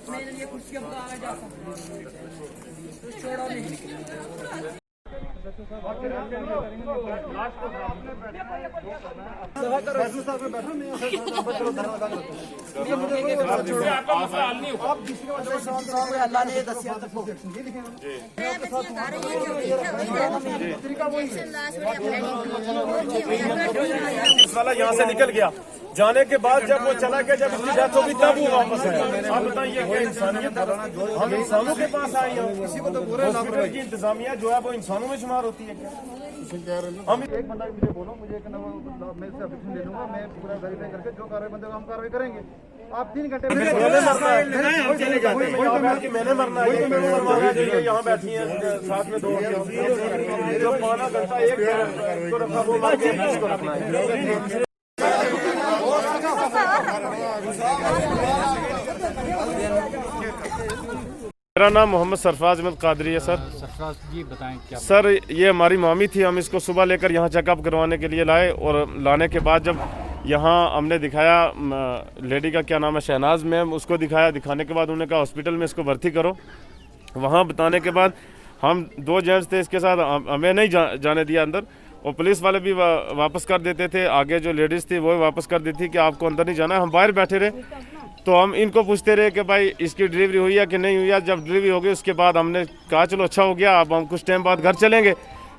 मेरे लिए कुर्सी अब आगे जा सकते छोड़ो नहीं। अल्लाह ने दसिया वाला यहाँ से निकल गया, जाने के बाद जब वो चला गया, जब उसकी डेथ होगी तब वो वापस आया। आप बताइए क्या इंसानियत है? हम इंसानों के पास आए हैं, किसी को तो हॉस्पिटल की इंतजामिया जो है वो इंसानों में शुमार होती है। हम एक बंदा मुझे बोलो, मुझे एक मैं इससे एप्लीकेशन ले लूंगा, मैं पूरा वेरीफाई करके जो कार्रवाई बंदे को हम कार्रवाई करेंगे। आप 3 घंटे मैंने मरना है, यहाँ बैठी है साथ में 2 जो पौना घंटा एक रखा वो रखना है। मेरा नाम मोहम्मद सरफराज अहमद कादरी है सर। सरफराज जी बताएं क्या? सर ये हमारी मामी थी, हम इसको सुबह लेकर यहाँ चेकअप करवाने के लिए लाए और लाने के बाद जब यहाँ हमने दिखाया, लेडी का क्या नाम है, शहनाज मैम, उसको दिखाया। दिखाने के बाद उन्होंने कहा हॉस्पिटल में इसको भर्ती करो। वहाँ बताने के बाद हम 2 जेंट्स थे इसके साथ, हमें नहीं जाने दिया अंदर, और पुलिस वाले भी वापस कर देते थे। आगे जो लेडीज़ थी वो वापस कर देती कि आपको अंदर नहीं जाना है। हम बाहर बैठे रहे तो हम इनको पूछते रहे कि भाई इसकी डिलीवरी हुई है कि नहीं हुई है। जब डिलीवरी हो गई उसके बाद हमने कहा चलो अच्छा हो गया, अब हम कुछ टाइम बाद घर चलेंगे।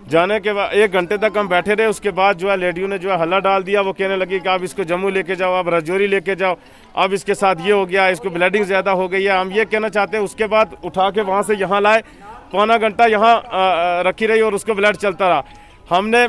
जाने के बाद 1 घंटे तक हम बैठे रहे। उसके बाद जो है लेडियों ने जो है हल्ला डाल दिया। वो कहने लगी कि आप इसको जम्मू लेके जाओ, आप राजौरी लेके जाओ, अब इसके साथ ये हो गया, इसको ब्लीडिंग ज़्यादा हो गई है। हम ये कहना चाहते हैं। उसके बाद उठा के वहाँ से यहाँ लाए, पौना घंटा यहाँ रखी रही और उसको ब्लड चलता रहा। हमने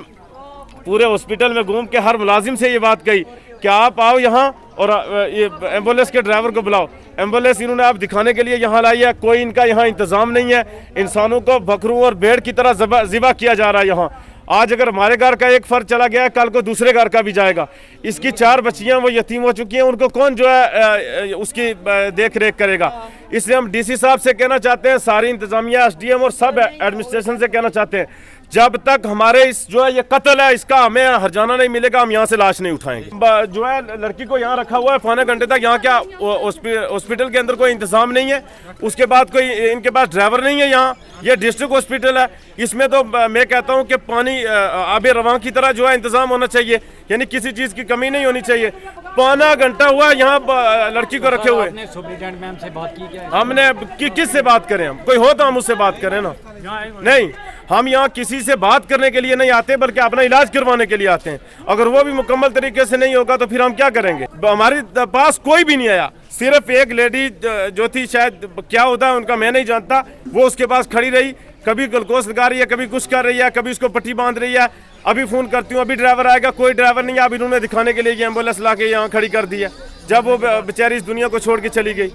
पूरे हॉस्पिटल में घूम के हर मुलाजिम से ये बात कही कि आप आओ यहाँ और ये एम्बुलेंस के ड्राइवर को बुलाओ। एम्बुलेंस इन्होंने आप दिखाने के लिए यहाँ लाई है, कोई इनका यहाँ इंतज़ाम नहीं है। इंसानों को बकरों और भेड़ की तरह ज़िबा किया जा रहा है यहाँ। आज अगर हमारे घर का एक फर्द चला गया, कल को दूसरे घर का भी जाएगा। इसकी 4 बच्चियाँ वो यतीम हो चुकी हैं, उनको कौन जो है उसकी देख रेख करेगा। इसलिए हम DC साहब से कहना चाहते हैं, सारी इंतज़ामिया, SDM और सब एडमिनिस्ट्रेशन से कहना चाहते हैं, जब तक हमारे इस जो है ये कत्ल है इसका हमें हर्जाना नहीं मिलेगा, हम यहाँ से लाश नहीं उठाएंगे। जो है लड़की को यहाँ रखा हुआ है पौने घंटे तक, यहाँ क्या हॉस्पिटल के अंदर कोई इंतजाम नहीं है। उसके बाद कोई इनके पास ड्राइवर नहीं है। यहाँ ये डिस्ट्रिक्ट हॉस्पिटल है, इसमें तो मैं कहता हूँ कि पानी आबे रवां की तरह जो है इंतजाम होना चाहिए, यानी किसी चीज़ की कमी नहीं होनी चाहिए। पौना घंटा हुआ यहाँ लड़की को रखे हुए। सुप्रीटेंडेंट मैम से बात की क्या? हमने किस से बात करें? हम कोई हो तो हम उससे बात करें ना। नहीं, हम यहाँ किसी से बात करने के लिए नहीं आते, बल्कि अपना इलाज करवाने के लिए आते हैं। अगर वो भी मुकम्मल तरीके से नहीं होगा तो फिर हम क्या करेंगे? हमारे पास कोई भी नहीं आया, सिर्फ एक लेडी जो थी, शायद क्या होता है उनका मैं नहीं जानता, वो उसके पास खड़ी रही, कभी ग्लूकोज लगा रही है, कभी कुछ कर रही है, कभी उसको पट्टी बांध रही है। अभी फ़ोन करती हूँ, अभी ड्राइवर आएगा, कोई ड्राइवर नहीं है। अब इन्होंने दिखाने के लिए ये एम्बुलेंस ला के यहाँ खड़ी कर दी है, जब वो बेचारी इस दुनिया को छोड़ के चली गई।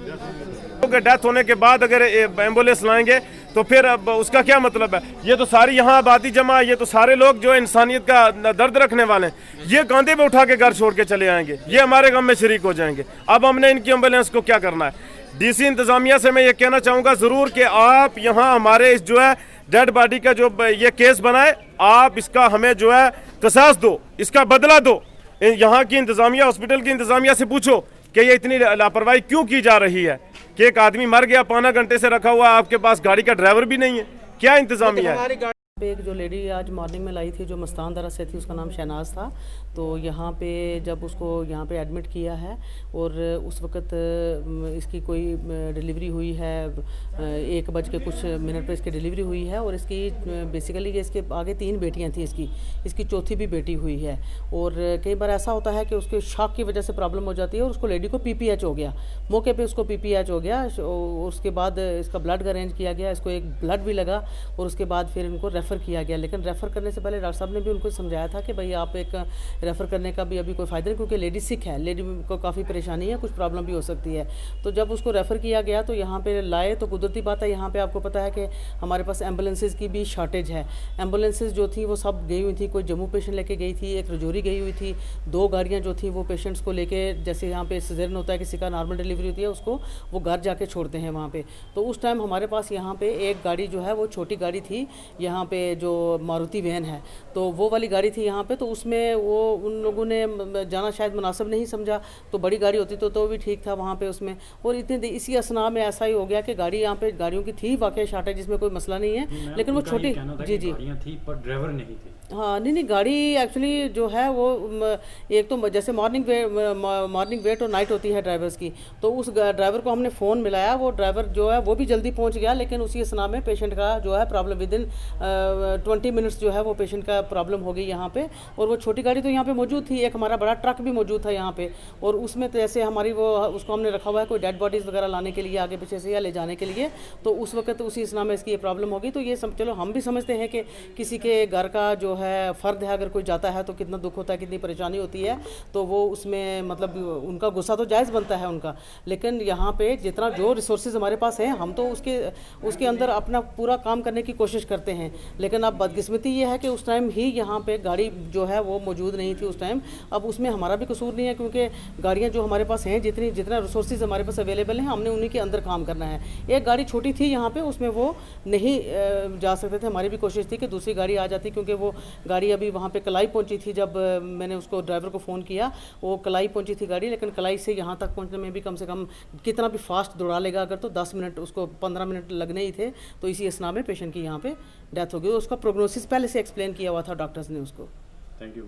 डेथ होने के बाद अगर एम्बुलेंस लाएंगे तो फिर अब उसका क्या मतलब है? ये तो सारी यहाँ आबादी जमा है, ये तो सारे लोग जो इंसानियत का दर्द रखने वाले हैं, ये कांधे पे उठा के घर छोड़ के चले आएंगे, ये हमारे गम में शरीक हो जाएंगे। अब हमने इनकी एम्बुलेंस को क्या करना है? DC इंतजामिया से मैं ये कहना चाहूँगा ज़रूर कि आप यहाँ हमारे इस जो है डेड बॉडी का जो ये केस बनाए, आप इसका हमें जो है क़सास दो, इसका बदला दो। यहाँ की इंतजामिया, हॉस्पिटल की इंतजामिया से पूछो कि ये इतनी लापरवाही क्यों की जा रही है कि एक आदमी मर गया, पौना घंटे से रखा हुआ, आपके पास गाड़ी का ड्राइवर भी नहीं है, क्या इंतजामिया है? एक जो लेडी आज मॉर्निंग में लाई थी, जो मस्तान दरा से थी, उसका नाम शहनाज था। तो यहाँ पे जब उसको यहाँ पे एडमिट किया है और उस वक़्त इसकी कोई डिलीवरी हुई है, 1:00 पर इसकी डिलीवरी हुई है। और इसकी बेसिकली ये इसके आगे 3 बेटियाँ थी, इसकी चौथी भी बेटी हुई है। और कई बार ऐसा होता है कि उसके शॉक की वजह से प्रॉब्लम हो जाती है और उसको लेडी को PPH हो गया, मौके पे उसको PPH हो गया। उसके बाद इसका ब्लड का अरेंज किया गया, इसको एक ब्लड भी लगा और उसके बाद फिर इनको रेफ़र किया गया। लेकिन रेफ़र करने से पहले डॉक्टर साहब ने भी उनको समझाया था कि भाई आप एक रेफ़र करने का भी अभी कोई फ़ायदा नहीं, क्योंकि लेडी सिक है, लेडी को काफ़ी परेशानी है, कुछ प्रॉब्लम भी हो सकती है। तो जब उसको रेफ़र किया गया तो यहाँ पे लाए, तो कुदरती बात है, यहाँ पे आपको पता है कि हमारे पास एम्बुलेंसेज की भी शॉर्टेज है। एम्बुलेंसेज जो थी वो सब गई हुई थी, कोई जम्मू पेशेंट लेके गई थी, एक रजौरी गई हुई थी, 2 गाड़ियाँ जो थी वो पेशेंट्स को लेके, जैसे यहाँ पे सिज़ेरियन होता है, किसी का नॉर्मल डिलीवरी होती है, उसको वो घर जाके छोड़ते हैं वहाँ पे। तो उस टाइम हमारे पास यहाँ पे एक गाड़ी जो है वो छोटी गाड़ी थी, यहाँ पे जो मारुति वैन है तो वो वाली गाड़ी थी यहाँ पे, तो उसमें वो उन लोगों ने जाना शायद मुनासिब नहीं समझा, तो बड़ी गाड़ी होती तो भी ठीक था वहाँ पे उसमें। और इसी असना में ऐसा ही हो गया कि गाड़ी यहाँ पे गाड़ियों की थी वाकई शार्टेज, जिसमें कोई मसला नहीं है, लेकिन वो छोटी जी गाड़ियाँ थी पर ड्राइवर नहीं थे। हाँ नहीं गाड़ी एक्चुअली जो है वो एक तो जैसे मॉर्निंग वेट और नाइट होती है ड्राइवर्स की, तो उस ड्राइवर को हमने फ़ोन मिलाया, वो ड्राइवर जो है वो भी जल्दी पहुंच गया, लेकिन उसी असना में पेशेंट का जो है प्रॉब्लम विदिन 20 मिनट्स जो है वो पेशेंट का प्रॉब्लम हो गई यहाँ पे। और वो छोटी गाड़ी तो यहाँ पे मौजूद थी, एक हमारा बड़ा ट्रक भी मौजूद था यहाँ पे, और उसमें तो जैसे हमारी वो उसको हमने रखा हुआ है कोई डेड बॉडीज़ वगैरह लाने के लिए आगे पीछे से या ले जाने के लिए, तो उस वक्त उसी असना में इसकी ये प्रॉब्लम होगी। तो ये सब चलो हम भी समझते हैं कि किसी के घर का जो है फ़र्द है, अगर कोई जाता है तो कितना दुख होता है, कितनी परेशानी होती है, तो वो उसमें मतलब उनका गुस्सा तो जायज़ बनता है उनका, लेकिन यहाँ पे जितना जो रिसोर्सेज हमारे पास हैं हम तो उसके अंदर अपना पूरा काम करने की कोशिश करते हैं। लेकिन अब बदकिस्मती ये है कि उस टाइम ही यहाँ पे गाड़ी जो है वो मौजूद नहीं थी उस टाइम। अब उसमें हमारा भी कसूर नहीं है, क्योंकि गाड़ियाँ जो हमारे पास हैं जितना रिसोर्सेज हमारे पास अवेलेबल हैं हमने उन्हीं के अंदर काम करना है। एक गाड़ी छोटी थी यहाँ पे, उसमें वो नहीं जा सकते थे, हमारी भी कोशिश थी कि दूसरी गाड़ी आ जाती, क्योंकि वो गाड़ी अभी वहाँ पे कलाई पहुँची थी। जब मैंने उसको ड्राइवर को फ़ोन किया वो कलाई पहुँची थी गाड़ी, लेकिन कलाई से यहाँ तक पहुँचने में भी कम से कम कितना भी फास्ट दौड़ा लेगा अगर तो 10 मिनट, उसको 15 मिनट लगने ही थे। तो इसी असना में पेशेंट की यहाँ पे डेथ हो गई। उसका प्रोग्नोसिस पहले से एक्सप्लेन किया हुआ था डॉक्टर्स ने उसको। Thank you.